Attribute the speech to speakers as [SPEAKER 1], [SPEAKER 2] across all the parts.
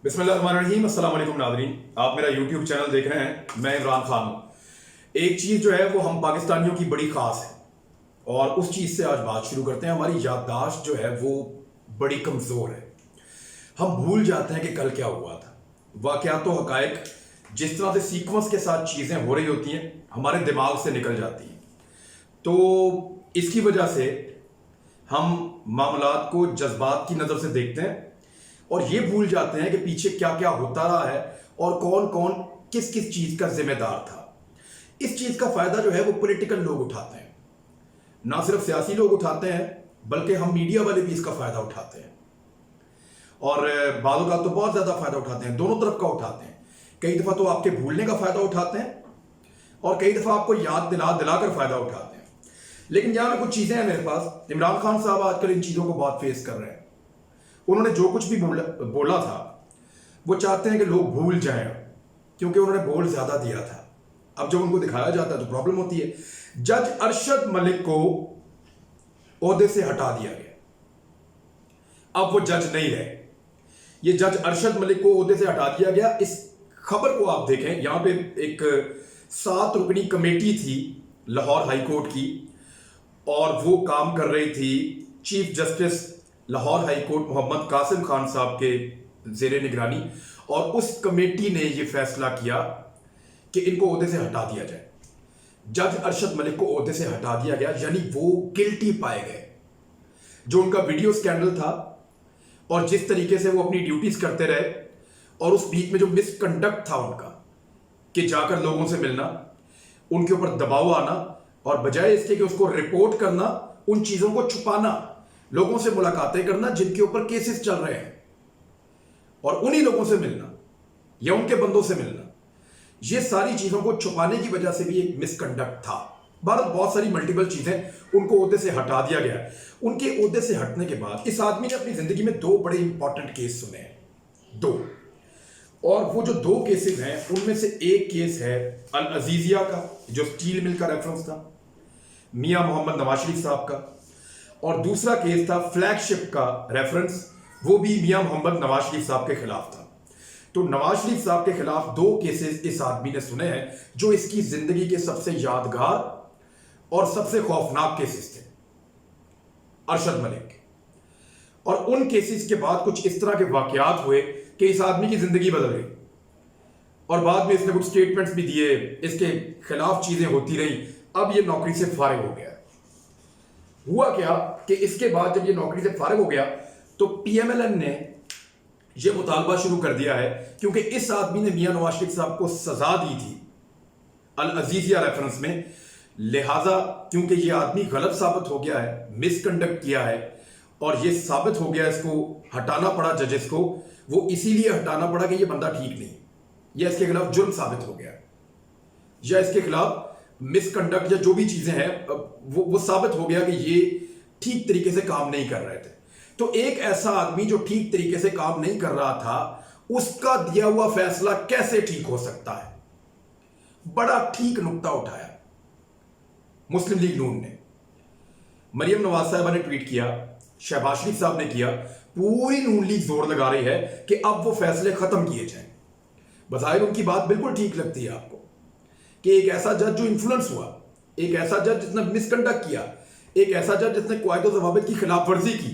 [SPEAKER 1] बिस्मिल्लाहिर्रहमानिर्रहीम। अस्सलाम वालेकुम नाज़रीन, आप मेरा यूट्यूब चैनल देख रहे हैं। मैं इमरान खान हूँ। एक चीज़ जो है वो हम पाकिस्तानियों की बड़ी ख़ास है और उस चीज़ से आज बात शुरू करते हैं। हमारी याददाश्त जो है वो बड़ी कमज़ोर है। हम भूल जाते हैं कि कल क्या हुआ था। वाक़यात व हक़ाइक़ जिस तरह से सीक्वेंस के साथ चीज़ें हो रही होती हैं हमारे दिमाग से निकल जाती हैं। तो इसकी वजह से हम मामलात को जज्बात की नज़र से देखते हैं और ये भूल जाते हैं कि पीछे क्या क्या होता रहा है और कौन कौन किस किस चीज़ का जिम्मेदार था। इस चीज़ का फ़ायदा जो है वो पॉलिटिकल लोग उठाते हैं, ना सिर्फ सियासी लोग उठाते हैं बल्कि हम मीडिया वाले भी इसका फ़ायदा उठाते हैं और बाज़ औक़ात तो बहुत ज़्यादा फ़ायदा उठाते हैं, दोनों तरफ का उठाते हैं। कई दफ़ा तो आपके भूलने का फ़ायदा उठाते हैं और कई दफ़ा आपको याद दिला कर फ़ायदा उठाते हैं। लेकिन यहाँ पे कुछ चीज़ें हैं मेरे पास। इमरान खान साहब आजकल इन चीज़ों को बहुत फेस कर रहे हैं। उन्होंने जो कुछ भी बोला था वो चाहते हैं कि लोग भूल जाएं क्योंकि उन्होंने बोल ज़्यादा दिया था। अब जब उनको दिखाया जाता है तो प्रॉब्लम होती है। जज अरशद मलिक को ओहदे से हटा दिया गया, अब वो जज नहीं रहे। ये जज अरशद मलिक को ओहदे से हटा दिया गया। इस खबर को आप देखें, यहाँ पे एक 7 रुकनी कमेटी थी लाहौर हाई कोर्ट की और वो काम कर रही थी chief justice Lahore high court Mohammad Qasim Khan sahab के ज़ेरे निगरानी, और उस कमेटी ने ये फैसला किया कि इनको ओहदे से हटा दिया जाए। जज अरशद मलिक को ओहदे से हटा दिया गया, यानी वो गिल्टी पाए गए। जो उनका वीडियो स्कैंडल था और जिस तरीके से वो अपनी ड्यूटीज करते रहे और उस बीच में जो मिसकंडक्ट था उनका कि जाकर लोगों से मिलना, उनके ऊपर दबाव आना और बजाय इसके कि उसको रिपोर्ट करना, उन चीज़ों को छुपाना, लोगों से मुलाकातें करना जिनके ऊपर केसेस चल रहे हैं और उन्हीं लोगों से मिलना या उनके बंदों से मिलना, ये सारी चीज़ों को छुपाने की वजह से भी एक मिसकंडक्ट था। बहुत सारी मल्टीपल चीज़ें, उनको ओहदे से हटा दिया गया। उनके ओहदे से हटने के बाद इस आदमी ने अपनी ज़िंदगी में 2 बड़े इंपॉर्टेंट केस सुने हैं, 2। और वो जो 2 केसेस हैं उनमें से एक केस है अल अजीजिया का, जो स्टील मिल का रेफरेंस था मियां मोहम्मद नवाज शरीफ साहब का, और दूसरा केस था फ्लैगशिप का रेफरेंस, वो भी मियां मोहम्मद नवाज शरीफ साहब के खिलाफ था। तो नवाज शरीफ साहब के खिलाफ 2 केसेस इस आदमी ने सुने हैं जो इसकी जिंदगी के सबसे यादगार और सबसे खौफनाक केसेस थे अरशद मलिक के। और उन केसेस के बाद कुछ इस तरह के वाकयात हुए कि इस आदमी की जिंदगी बदल गई और बाद में इसने कुछ स्टेटमेंट्स भी दिए, इसके खिलाफ चीजें होती रही। अब ये नौकरी से फारिग हो गया। हुआ क्या कि इसके बाद जब ये नौकरी से फारिग हो गया तो पीएमएलएन ने ये मुतालबा शुरू कर दिया है, क्योंकि इस आदमी ने मियां नवाज शरीफ साहब को सजा दी थी अल अजीजिया रेफरेंस में, लिहाजा क्योंकि ये आदमी गलत साबित हो गया है, मिसकंडक्ट किया है और ये साबित हो गया, इसको हटाना पड़ा जजेस को। वो इसीलिए हटाना पड़ा कि ये बंदा ठीक नहीं, या इसके खिलाफ जुर्म साबित हो गया, या इसके खिलाफ मिसकंडक्ट या जो भी चीजें हैं वो साबित हो गया कि ये ठीक तरीके से काम नहीं कर रहे थे। तो एक ऐसा आदमी जो ठीक तरीके से काम नहीं कर रहा था, उसका दिया हुआ फैसला कैसे ठीक हो सकता है? बड़ा ठीक नुक्ता उठाया मुस्लिम लीग नून ने। मरियम नवाज साहबा ने ट्वीट किया, शहबाज शरीफ साहब ने किया, पूरी नून लीग जोर लगा रही है कि अब वो फैसले खत्म किए जाएं। बज़ाहिर उनकी बात बिल्कुल ठीक लगती है आपको कि एक ऐसा जज जो इन्फ्लुएंस हुआ, एक ऐसा जज जिसने मिसकंडक्ट किया, एक ऐसा जज जिसने कायदे और ज़वाबित की खिलाफ वर्जी की,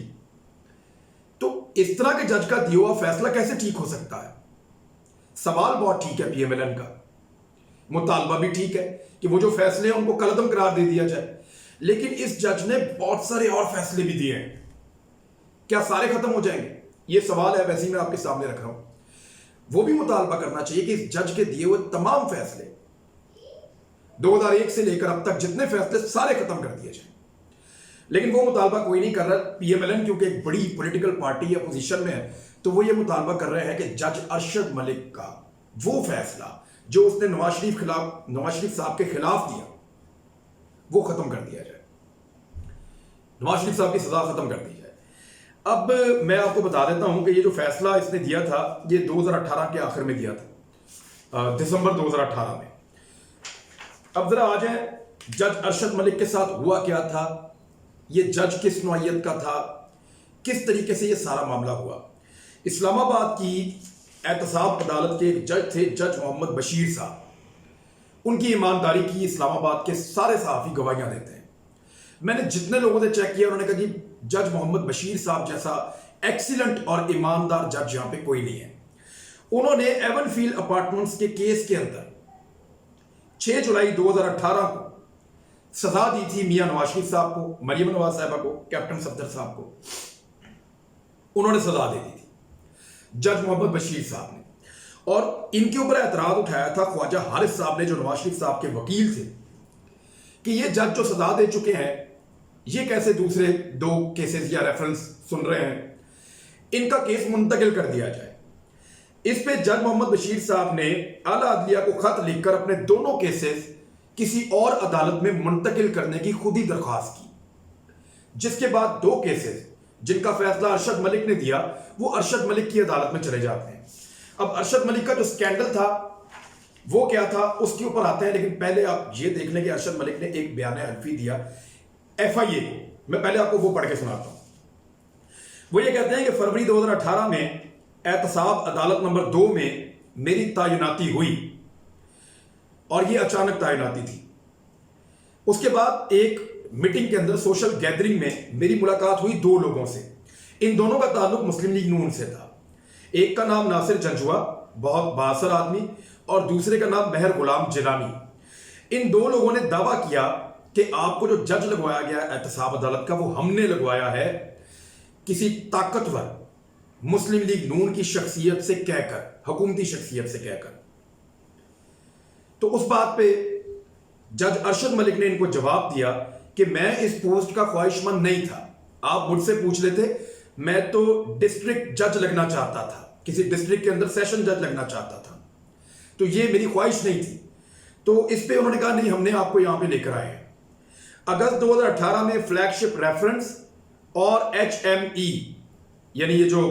[SPEAKER 1] तो इस तरह के जज का दिया हुआ फैसला कैसे ठीक हो सकता है? सवाल बहुत ठीक है पीएमएलएन का, मुतालबा भी ठीक है कि वो जो फैसले हैं उनको कलअदम करार दे दिया जाए, लेकिन इस जज ने बहुत सारे और फैसले भी दिए हैं। क्या सारे खत्म हो जाएंगे? ये सवाल है, वैसे ही मैं आपके सामने रख रहा हूं। वो भी मुतालबा करना चाहिए कि इस जज के दिए हुए तमाम फैसले 2001 से लेकर अब तक जितने फैसले सारे खत्म कर दिए जाए, लेकिन वो मुतालबा कोई नहीं कर रहा। पीएमएलएन क्योंकि एक बड़ी पॉलिटिकल पार्टी या पोजीशन में है, तो वो ये मुतालबा कर रहे हैं कि जज अरशद मलिक का वो फैसला जो उसने नवाज शरीफ साहब के खिलाफ दिया, वो खत्म कर दिया जाए, नवाज शरीफ साहब की सजा खत्म कर दी जाए। अब मैं आपको बता देता हूं कि ये जो फैसला इसने दिया था, ये 2018 के आखिर में दिया था, दिसंबर 2018 में। अब जरा आ जाए जज अरशद मलिक के साथ हुआ क्या था, ये जज किस नौइयत का था, किस तरीके से ये सारा मामला हुआ। इस्लामाबाद की एहतसाब अदालत के एक जज थे, जज मोहम्मद बशीर साहब। उनकी ईमानदारी की इस्लामाबाद के सारे सहाफ़ी गवाहियां देते हैं। मैंने जितने लोगों से चेक किया उन्होंने कहा कि जज मोहम्मद बशीर साहब जैसा एक्सीलेंट और ईमानदार जज यहां पे कोई नहीं है। उन्होंने एवनफील्ड अपार्टमेंट्स के केस के अंदर 6 जुलाई 2018 को सजा दी थी मियां नवाज शरीफ साहब को, मरियम नवाज साहिबा को, कैप्टन सफदर साहब को। उन्होंने सजा दे दी थी जज मोहम्मद बशीर साहब ने। और इनके ऊपर एतराज उठाया था ख्वाजा हारिस साहब ने, जो नवाज शरीफ साहब के वकील थे, कि ये जज जो सजा दे चुके हैं ये कैसे दूसरे 2 केसेस या रेफरेंस सुन रहे हैं, इनका केस मुंतकिल कर दिया जाए। इस पे जज मोहम्मद बशीर साहब ने आला अदलिया को खत लिखकर अपने दोनों केसेस किसी और अदालत में मुंतकिल करने की खुद ही दरख्वास्त की, जिसके बाद 2 केसेस जिनका फैसला अरशद मलिक ने दिया वो अरशद मलिक की अदालत में चले जाते हैं। अब अरशद मलिक का जो स्कैंडल था वो क्या था उसके ऊपर आते हैं, लेकिन पहले आप ये देख लें कि अरशद मलिक ने एक बयान हल्फी दिया FIA को। मैं पहले आपको वो पढ़ के सुनाता हूं। वो ये कहते हैं कि फरवरी 2018 में एहतसाब अदालत नंबर 2 में मेरी तैनाती हुई और ये अचानक तैनाती थी। उसके बाद एक मीटिंग के अंदर सोशल गैदरिंग में मेरी मुलाकात हुई 2 लोगों से। इन दोनों का ताल्लुक मुस्लिम लीग नून से था। एक का नाम नासिर जंजुआ, बहुत बासर आदमी, और दूसरे का नाम मेहर गुलाम जिलानी। इन 2 लोगों ने दावा किया कि आपको जो जज लगवाया गया एहतसाब अदालत का वो हमने लगवाया है किसी ताकतवर मुस्लिम लीग नून की शख्सियत से कहकर, हुकूमती शख्सियत से कहकर। तो उस बात पे जज अरशद मलिक ने इनको जवाब दिया कि मैं इस पोस्ट का ख्वाहिशमंद नहीं था। आप मुझसे पूछ लेते, मैं तो डिस्ट्रिक्ट जज लगना चाहता था, किसी डिस्ट्रिक्ट के अंदर सेशन जज लगना चाहता था, तो ये मेरी ख्वाहिश नहीं थी। तो इस पे उन्होंने कहा नहीं, हमने आपको यहां पे लेकर आए हैं। अगस्त 2018 में फ्लैगशिप रेफरेंस और HME यानी ये जो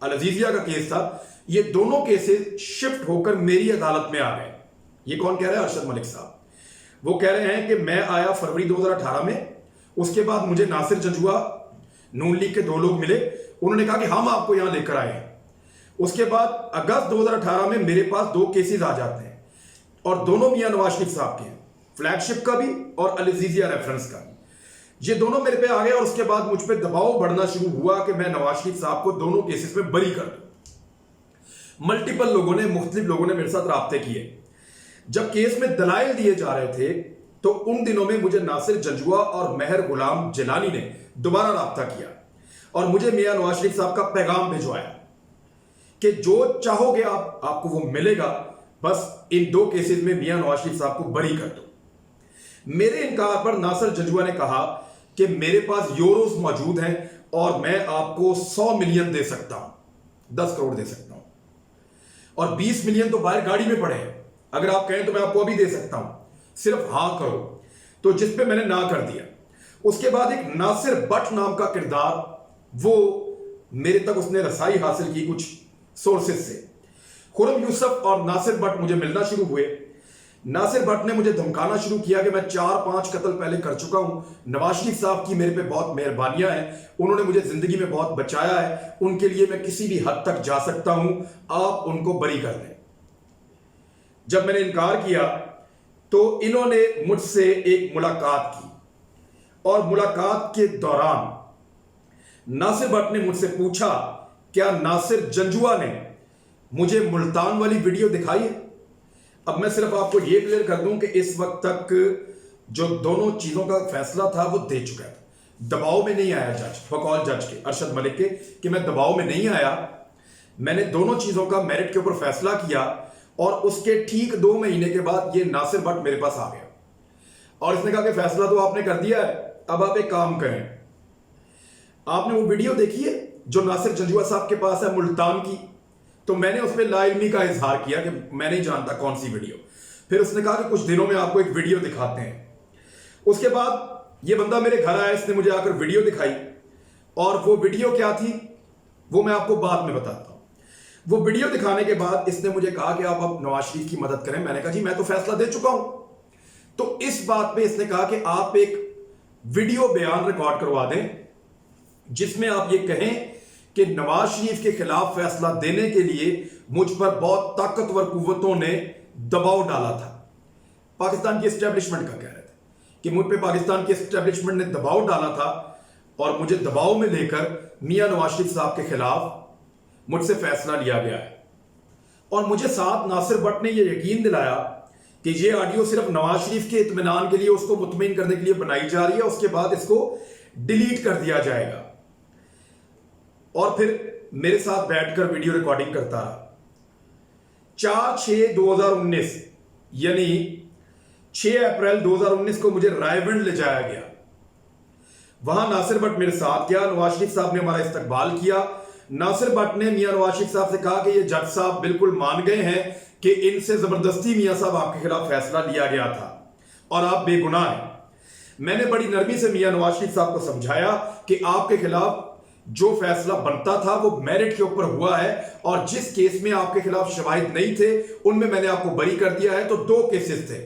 [SPEAKER 1] अल अजीजिया का केस था, ये दोनों केसेस शिफ्ट होकर मेरी अदालत में आ गए। ये कौन कह रहा है? अरशद मलिक साहब। वो कह रहे हैं कि मैं आया फरवरी 2018 में, उसके बाद मुझे नासिर जंजुआ, नून लीग के 2 लोग मिले, उन्होंने कहा कि हम आपको यहां लेकर आए हैं। उसके बाद अगस्त 2018 में मेरे पास 2 केसेस आ जाते हैं और दोनों मियां नवाज शरीफ साहब के हैं, फ्लैगशिप का भी और अल अजीजिया रेफरेंस का भी। ये दोनों मेरे पे आ गए और उसके बाद मुझ पे दबाव बढ़ना शुरू हुआ कि मैं नवाज शरीफ साहब को दोनों केसेस में बरी कर दूं। मल्टीपल लोगों ने, मुख्तलिफ लोगों ने मेरे साथ राब्ते किए। जब केस में दलाइल दिए जा रहे थे तो उन दिनों में मुझे नासिर जंजुआ और मेहर गुलाम जिलानी ने दोबारा राब्ता किया और मुझे मियां नवाज शरीफ साहब का पैगाम भिजवाया कि जो चाहोगे आपको वो मिलेगा, बस इन 2 केसेस में मियां नवाज शरीफ साहब को बरी कर दो। मेरे इनकार पर नासिर जंजुआ ने कहा कि मेरे पास यूरोस मौजूद हैं और मैं आपको 100 मिलियन दे सकता हूं, 10 करोड़ दे सकता हूं, और 20 मिलियन तो बाहर गाड़ी में पड़े हैं, अगर आप कहें तो मैं आपको अभी दे सकता हूं, सिर्फ हां करो। तो जिस पे मैंने ना कर दिया। उसके बाद एक नासिर बट नाम का किरदार, वो मेरे तक उसने रसाई हासिल की कुछ सोर्सेस से। खुरम यूसुफ और नासिर बट मुझे मिलना शुरू हुए। नासिर भट्ट ने मुझे धमकाना शुरू किया कि मैं 4-5 कत्ल पहले कर चुका हूं, नवाज शरीफ साहब की मेरे पे बहुत मेहरबानियां हैं, उन्होंने मुझे जिंदगी में बहुत बचाया है, उनके लिए मैं किसी भी हद तक जा सकता हूं, आप उनको बरी कर दें। जब मैंने इनकार किया तो इन्होंने मुझसे एक मुलाकात की और मुलाकात के दौरान नासिर भट्ट ने मुझसे पूछा, क्या नासिर जंजुआ ने मुझे मुल्तान वाली वीडियो दिखाई है? अब मैं सिर्फ आपको यह क्लियर कर दूं कि इस वक्त तक जो दोनों चीजों का फैसला था वो दे चुका था। दबाव में नहीं आया जज, बकौल जज के अरशद मलिक के, कि मैं दबाव में नहीं आया। मैंने दोनों चीजों का मेरिट के ऊपर फैसला किया और उसके ठीक 2 महीने के बाद ये नासिर भट्ट मेरे पास आ गया और इसने कहा कि फैसला तो आपने कर दिया है, अब आप एक काम करें। आपने वो वीडियो देखी है जो नासिर जंजुआ साहब के पास है मुल्तान की? तो मैंने उस पर लाइल्मी का इजहार किया कि मैं नहीं जानता कौन सी वीडियो। फिर उसने कहा कि कुछ दिनों में आपको एक वीडियो दिखाते हैं। उसके बाद ये बंदा मेरे घर आया, इसने मुझे आकर वीडियो दिखाई और वो वीडियो क्या थी वो मैं आपको बाद में बताता हूं। वो वीडियो दिखाने के बाद इसने मुझे कहा कि आप अब नवाज शरीफ की मदद करें। मैंने कहा जी मैं तो फैसला दे चुका हूं। तो इस बात पे इसने कहा कि आप एक वीडियो बयान रिकॉर्ड करवा दें जिसमें आप ये कहें کہ نواز شریف کے خلاف فیصلہ دینے کے لیے مجھ پر بہت طاقتور قوتوں نے دباؤ ڈالا تھا. پاکستان کی اسٹیبلشمنٹ کا کہہ رہے تھے کہ مجھ پہ پاکستان کی اسٹیبلشمنٹ نے دباؤ ڈالا تھا اور مجھے دباؤ میں لے کر میاں نواز شریف صاحب کے خلاف مجھ سے فیصلہ لیا گیا ہے. اور مجھے ساتھ ناصر بٹ نے یہ یقین دلایا کہ یہ آڈیو صرف نواز شریف کے اطمینان کے لیے، اس کو مطمئن کرنے کے لیے بنائی جا رہی ہے، اس کے بعد اس کو ڈیلیٹ کر دیا جائے گا. اور پھر میرے ساتھ بیٹھ کر ویڈیو ریکارڈنگ کرتا رہا. 4/6/2019 یعنی 6 اپریل 2019 کو مجھے رائے ونڈ لے جایا گیا. وہاں ناصر بٹ میرے ساتھ گیا. نواز شریف صاحب نے ہمارا استقبال کیا. ناصر بٹ نے میاں نواز شریف صاحب سے کہا کہ یہ جج صاحب بالکل مان گئے ہیں کہ ان سے زبردستی میاں صاحب آپ کے خلاف فیصلہ لیا گیا تھا اور آپ بے گناہ ہیں. میں نے بڑی نرمی سے میاں نواز شریف صاحب کو سمجھایا کہ آپ کے خلاف جو فیصلہ بنتا تھا وہ میرٹ کے اوپر ہوا ہے، اور جس کیس میں آپ کے خلاف شواہد نہیں تھے ان میں نے آپ کو بری کر دیا ہے. تو 2 کیسز تھے،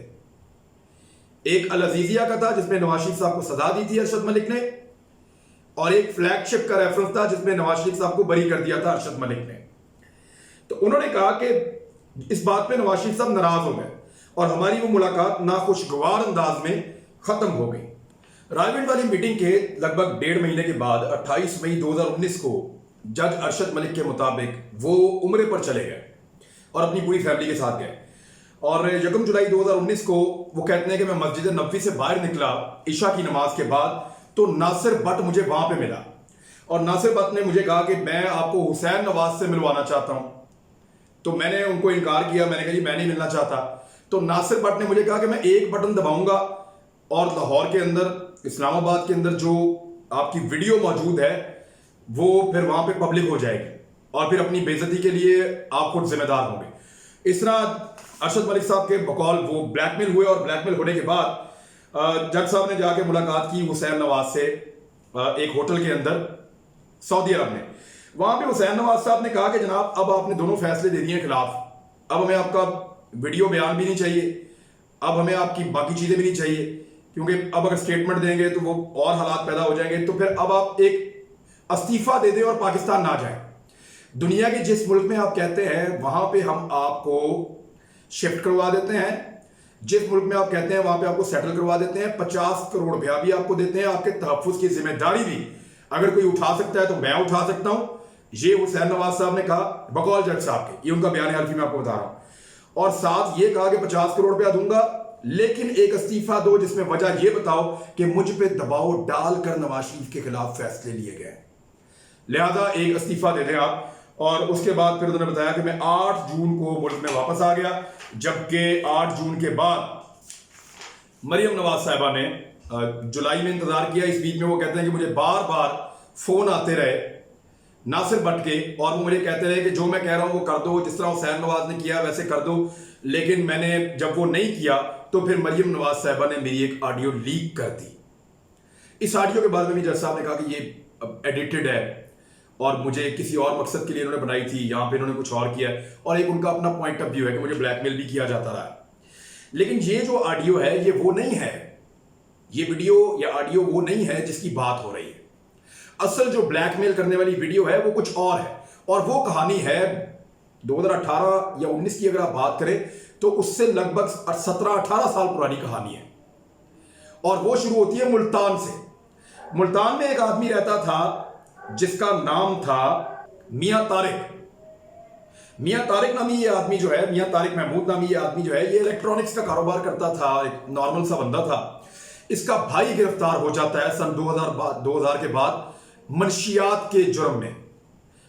[SPEAKER 1] ایک العزیزیہ کا تھا جس میں نواز شریف صاحب کو سزا دی تھی ارشد ملک نے، اور ایک فلیگ شپ کا ریفرنس تھا جس میں نواز شریف صاحب کو بری کر دیا تھا ارشد ملک نے. تو انہوں نے کہا کہ اس بات پہ نواز شریف صاحب ناراض ہو گئے اور ہماری وہ ملاقات ناخوشگوار انداز میں ختم ہو گئی. رائے ونڈ والی میٹنگ کے لگ بھگ 1.5 مہینے کے بعد 28 مئی 2019 کو جج ارشد ملک کے مطابق وہ عمرے پر چلے گئے اور اپنی پوری فیملی کے ساتھ گئے. اور 1 جولائی 2019 کو وہ کہتے ہیں کہ میں مسجد نبوی سے باہر نکلا عشاء کی نماز کے بعد، تو ناصر بٹ مجھے وہاں پہ ملا اور ناصر بٹ نے مجھے کہا کہ میں آپ کو حسین نواز سے ملوانا چاہتا ہوں. تو میں نے ان کو انکار کیا، میں نے کہا جی میں نہیں ملنا چاہتا. تو ناصر بٹ نے مجھے کہا کہ میں ایک بٹن دباؤں گا اور لاہور کے اندر، اسلام آباد کے اندر جو آپ کی ویڈیو موجود ہے وہ پھر وہاں پہ پبلک ہو جائے گی اور پھر اپنی بے عزتی کے لیے آپ خود ذمہ دار ہوں گے. اس طرح ارشد ملک صاحب کے بقول وہ بلیک میل ہوئے، اور بلیک میل ہونے کے بعد جج صاحب نے جا کے ملاقات کی حسین نواز سے ایک ہوٹل کے اندر سعودی عرب میں. وہاں پہ حسین نواز صاحب نے کہا کہ جناب اب آپ نے دونوں فیصلے دے دیے خلاف، اب ہمیں آپ کا ویڈیو بیان بھی نہیں چاہیے، اب ہمیں آپ کی باقی چیزیں بھی نہیں چاہیے، کیونکہ اب اگر سٹیٹمنٹ دیں گے تو وہ اور حالات پیدا ہو جائیں گے. تو پھر اب آپ ایک استعفیٰ دے دیں اور پاکستان نہ جائیں. دنیا کے جس ملک میں آپ کہتے ہیں وہاں پہ ہم آپ کو شفٹ کروا دیتے ہیں، جس ملک میں آپ کہتے ہیں وہاں پہ آپ کو سیٹل کروا دیتے ہیں، 50 کروڑ روپیہ بھی آپ کو دیتے ہیں، آپ کے تحفظ کی ذمہ داری بھی اگر کوئی اٹھا سکتا ہے تو میں اٹھا سکتا ہوں. یہ حسین نواز صاحب نے کہا بقول جج صاحب کے، یہ ان کا بیان حلفی میں آپ کو بتا رہا ہوں. اور ساتھ یہ کہا کہ 50 کروڑ روپیہ دوں گا لیکن ایک استعفیٰ دو جس میں وجہ یہ بتاؤ کہ مجھ پہ دباؤ ڈال کر نواز شریف کے خلاف فیصلے لیے گئے، لہذا ایک استعفیٰ دے دیں آپ. اور اس کے بعد پھر انہوں نے بتایا کہ میں 8 جون کو ملک میں واپس آ گیا، جبکہ 8 جون کے بعد مریم نواز صاحبہ نے جولائی میں انتظار کیا. اس بیچ میں وہ کہتے ہیں کہ مجھے بار بار فون آتے رہے ناصر بٹ کے، اور وہ مجھے کہتے رہے کہ جو میں کہہ رہا ہوں وہ کر دو، جس طرح حسین نواز نے کیا ویسے کر دو. لیکن میں نے جب وہ نہیں کیا تو پھر مریم نواز صاحبہ نے میری ایک آڈیو لیک کر دی. اس آڈیو کے بعد میں بھی جج صاحب نے کہا کہ یہ ایڈیٹڈ ہے اور مجھے کسی اور مقصد کے لیے انہوں نے بنائی تھی، یہاں پہ انہوں نے کچھ اور کیا ہے، اور ایک ان کا اپنا پوائنٹ آف ویو ہے کہ مجھے بلیک میل بھی کیا جاتا رہا. لیکن یہ جو آڈیو ہے یہ وہ نہیں ہے، یہ ویڈیو یا آڈیو وہ نہیں ہے جس کی بات ہو رہی ہے. اصل جو بلیک میل کرنے والی ویڈیو ہے وہ کچھ اور ہے، اور وہ کہانی ہے 2018 یا 19 کی اگر آپ بات کریں تو اس سے لگ بھگ 17-18 سال پرانی کہانی ہے، اور وہ شروع ہوتی ہے ملتان سے. ملتان میں ایک آدمی رہتا تھا جس کا نام تھا میاں طارق. میاں طارق نامی یہ آدمی جو ہے، میاں طارق محمود نامی یہ آدمی جو ہے، یہ الیکٹرانکس کا کاروبار کرتا تھا، ایک نارمل سا بندہ تھا. اس کا بھائی گرفتار ہو جاتا ہے سن 2000 کے بعد منشیات کے جرم میں،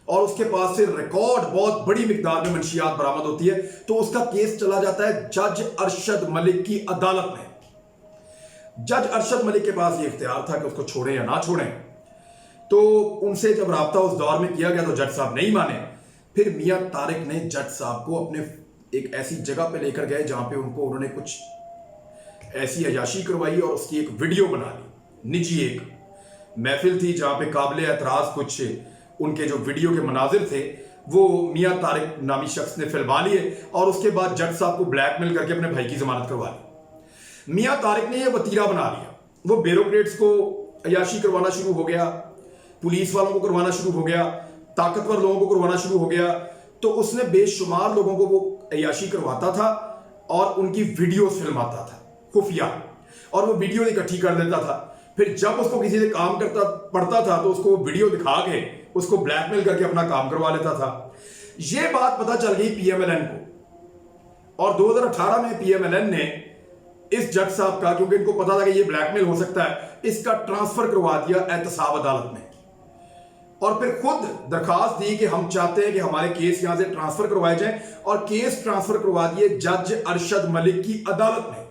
[SPEAKER 1] اور اس کے پاس سے ریکارڈ بہت بڑی مقدار میں منشیات برآمد ہوتی ہے. تو اس کا کیس چلا جاتا ہے جج ارشد ملک کی عدالت میں. جج ارشد ملک کے پاس یہ اختیار تھا کہ اس کو چھوڑیں یا نہ چھوڑیں. تو ان سے جب رابطہ اس دور میں کیا گیا تو جج صاحب نہیں مانے. پھر میاں طارق نے جج صاحب کو اپنے ایک ایسی جگہ پہ لے کر گئے جہاں پہ انہوں نے کچھ ایسی عیاشی کروائی اور اس کی ایک ویڈیو بنا لی. نجی ایک محفل تھی جہاں پہ قابل اعتراض کچھ ان کے جو ویڈیو کے مناظر تھے وہ میاں طارق نامی شخص نے فلما لیے، اور اس کے بعد جج صاحب کو بلیک میل کر کے اپنے بھائی کی ضمانت کروا لی. میاں طارق نے یہ وتیرہ بنا لیا، وہ بیوروکریٹس کو عیاشی کروانا شروع ہو گیا، پولیس والوں کو کروانا شروع ہو گیا، ताकतवर लोगों को करवाना शुरू हो गया, तो उसने बेशुमार लोगों को वो अय्याशी करवाता था और उनकी वीडियोस फिल्माता था खुफिया, और वो वीडियो इकट्ठी कर लेता था। फिर जब उसको किसी से काम करता पड़ता था तो उसको वीडियो दिखा के उसको ब्लैकमेल करके अपना काम करवा लेता था। ये बात पता चल गई पीएमएलएन को, और 2018 में पीएमएलएन ने इस जज साहब का, क्योंकि इनको पता था कि ये ब्लैकमेल हो सकता है, इसका ट्रांसफर करवा दिया एहतसाब अदालत में, और फिर खुद दरखास्त दी कि हम चाहते हैं कि हमारे केस यहां से ट्रांसफर करवाए जाएं, और केस ट्रांसफर करवा दिए जज अरशद मलिक की अदालत में।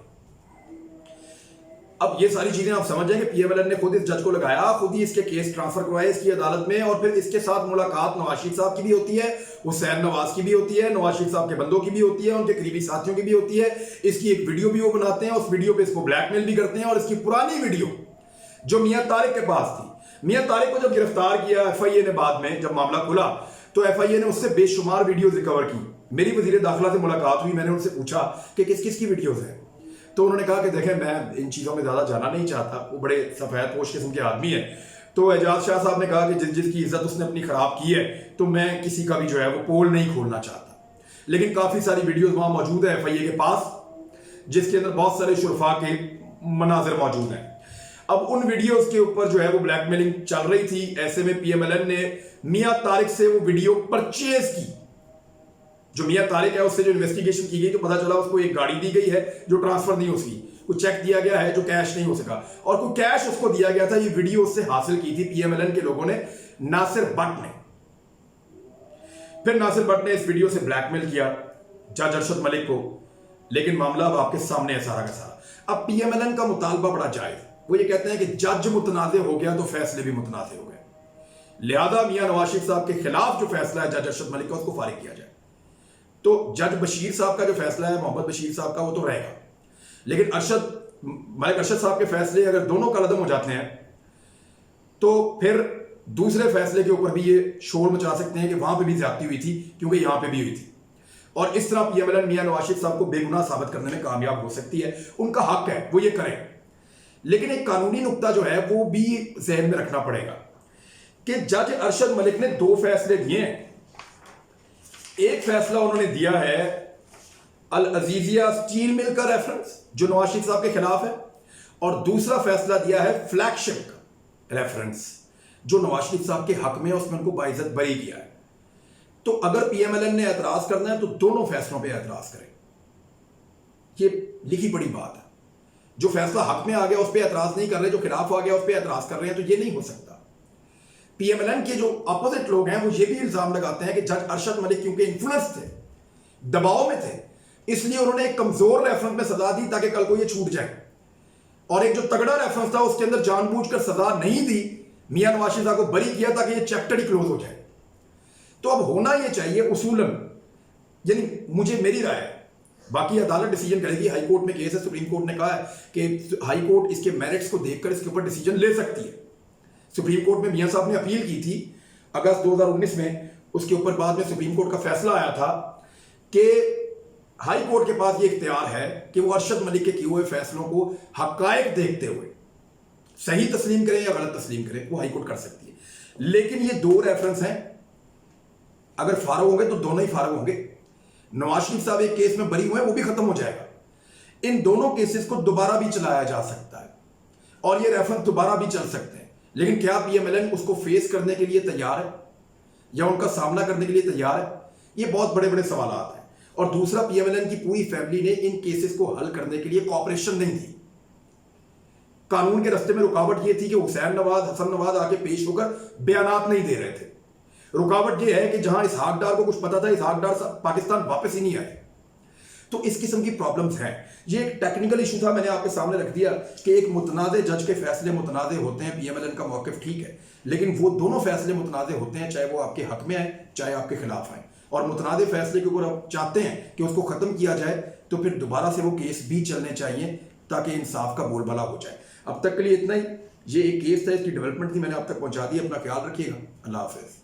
[SPEAKER 1] अब ये सारी चीजें आप समझ जाएंगे, पीएमएलएन ने खुद इस जज को लगाया, खुद ही इसके केस ट्रांसफर करवाए इसकी अदालत में, और फिर इसके साथ मुलाकात नवाज शरीफ साहब की भी होती है, हुसैन नवाज की भी होती है, नवाज शरीफ साहब के बंदों की भी होती है, उनके करीबी साथियों की भी होती है। इसकी एक वीडियो भी वो बनाते हैं, उस वीडियो पे इसको ब्लैकमेल भी करते हैं, और इसकी पुरानी वीडियो जो मियां तारिक के पास थी, मियां तारिक को जब गिरफ्तार किया एफआईए ने, बाद में जब मामला खुला तो एफआईए ने उससे बेशुमार वीडियोस रिकवर की। मेरी वजीर दाखिला से मुलाकात हुई, मैंने उनसे पूछा कि किस किस की वीडियोस हैं, तो उन्होंने कहा कि देखें मैं इन चीज़ों में ज़्यादा जाना नहीं चाहता, वो बड़े सफ़ेद पोश किस्म के आदमी है। तो एजाज शाह साहब ने कहा कि जिसकी इज्जत उसने अपनी ख़राब की है, तो मैं किसी का भी जो है वो पोल नहीं खोलना चाहता। लेकिन काफ़ी सारी वीडियोस वहाँ मौजूद है एफआईए के पास, जिसके अंदर बहुत सारे शुरफा के मनाजिर मौजूद हैं। अब उन वीडियोस के ऊपर जो है वो ब्लैकमेलिंग चल रही थी। ऐसे में पीएमएलएन ने मियां तारिक से वो वीडियो परचेज की। जो मियां तारिक है उससे जो इन्वेस्टिगेशन की गई तो पता चला उसको एक गाड़ी दी गई है जो ट्रांसफर नहीं उसकी, कुछ चेक दिया गया है जो कैश नहीं हो सका, और कोई कैश उसको दिया गया था। ये वीडियो उससे हासिल की थी पीएमएलएन के लोगों ने, नासिर भट्ट ने। फिर नासिर भट्ट ने इस वीडियो से ब्लैकमेल किया जज अरशद मलिक को, लेकिन मामला अब आपके सामने है सारा का सारा। अब पीएमएलएन का मुतालबा बड़ा जायज, वो ये कहते हैं कि जज मुतनाज़े हो गया तो फैसले भी मुतनाज़े हो गए, लिहाजा मियां नवाज शरीफ साहब के खिलाफ जो फैसला है जज अरशद मलिक का उसको फारिग किया जाए। तो जज बशीर साहब का जो फैसला है, मोहम्मद बशीर साहब का, वो तो रहेगा, लेकिन मलिक अरशद साहब के फैसले अगर दोनों कलअदम हो जाते हैं तो फिर दूसरे फैसले के ऊपर भी ये शोर मचा सकते हैं कि वहां पे भी ज्यादती हुई थी क्योंकि यहां पे भी हुई थी, और इस तरह पीएमएलएन मियां नवाज शरीफ साहब को बेगुनाह साबित करने में कामयाब हो सकती है। उनका हक है, वो ये करें, लेकिन एक कानूनी नुक्ता जो है वो भी जहन में रखना पड़ेगा कि जज अरशद मलिक ने दो फैसले दिए हैं। एक फैसला उन्होंने दिया है अल अजीजिया स्टील मिल का रेफरेंस जो नवाज शरीफ साहब के खिलाफ है, और दूसरा फैसला दिया है फ्लैगशिप का रेफरेंस जो नवाज शरीफ साहब के हक में है, उसमें उनको बाइज्जत बरी किया है। तो अगर पीएमएलएन ने एतराज करना है तो दोनों फैसलों पे एतराज करें, ये लिखी पड़ी बात है। जो फैसला हक में आ गया उस पर एतराज नहीं कर रहे, जो खिलाफ आ गया उस पर एतराज कर रहे हैं, तो ये नहीं हो सकता। पीएमएलएन के जो अपोजिट लोग हैं वो ये भी इल्जाम लगाते हैं कि जज अरशद मलिक क्योंकि इन्फ्लुएंस थे, दबाव में थे, इसलिए उन्होंने एक कमजोर रेफरेंस में सजा दी ताकि कल को ये छूट जाए, और एक जो तगड़ा रेफरेंस था उसके अंदर जानबूझकर सजा नहीं दी, मियां नवाज शरीफ को बरी किया ताकि ये चैप्टर ही क्लोज हो जाए। तो अब होना ये चाहिए उसूलन, यानी मुझे मेरी राय है, बाकी अदालत डिसीजन करेगी। हाई कोर्ट में केस है, सुप्रीम कोर्ट ने कहा है कि हाई कोर्ट इसके मेरिट्स को देखकर इसके ऊपर डिसीजन ले सकती है। सुप्रीम कोर्ट में मियां साहब ने अपील की थी अगस्त 2019 में, उसके ऊपर बाद में सुप्रीम कोर्ट का फैसला आया था कि हाई कोर्ट के पास ये इख्तियार है कि वो अरशद मलिक के किए हुए फैसलों को हकायक देखते हुए सही तस्लीम करें या गलत तस्लीम करें, वो हाई कोर्ट कर सकती है। लेकिन ये दो रेफरेंस हैं, अगर फारग होंगे तो दोनों ही फारग होंगे। नवाज शरीफ साहब एक केस में बरी हुए हैं, वो भी खत्म हो जाएगा। इन दोनों केसेस को दोबारा भी चलाया जा सकता है और ये रेफरेंस दोबारा भी चल सकते हैं, लेकिन क्या पीएमएलएन उसको फेस करने के लिए तैयार है या उनका सामना करने के लिए तैयार है? ये बहुत बड़े बड़े सवाल हैं। और दूसरा, पीएमएलएन की पूरी फैमिली ने इन केसेस को हल करने के लिए कोऑपरेशन नहीं दी। कानून के रास्ते में रुकावट ये थी कि हुसैन नवाज, हसन नवाज आके पेश होकर बयानात नहीं दे रहे थे। रुकावट ये है कि जहां इसहाक डार को कुछ पता था, इसहाक डार पाकिस्तान वापस ही नहीं आए। तो इस किस्म की प्रॉब्लम्स हैं। ये एक टेक्निकल इशू था, मैंने आपके सामने रख दिया कि एक मुतनाज़े जज के फैसले मुतनाज़े होते हैं। पीएमएलएन का मौक़िफ़ ठीक है, लेकिन वो दोनों फैसले मुतनाज़े होते हैं, चाहे वो आपके हक में आए चाहे आपके खिलाफ आए। और मुतनाज़े फैसले के ऊपर आप चाहते हैं कि उसको ख़त्म किया जाए तो फिर दोबारा से वो केस भी चलने चाहिए ताकि इंसाफ का बोलबाला हो जाए। अब तक के लिए इतना ही। ये एक केस था, इसकी डेवलपमेंट थी, मैंने आप तक पहुँचा दी। अपना ख्याल रखिएगा। अल्लाह हाफ़िज़।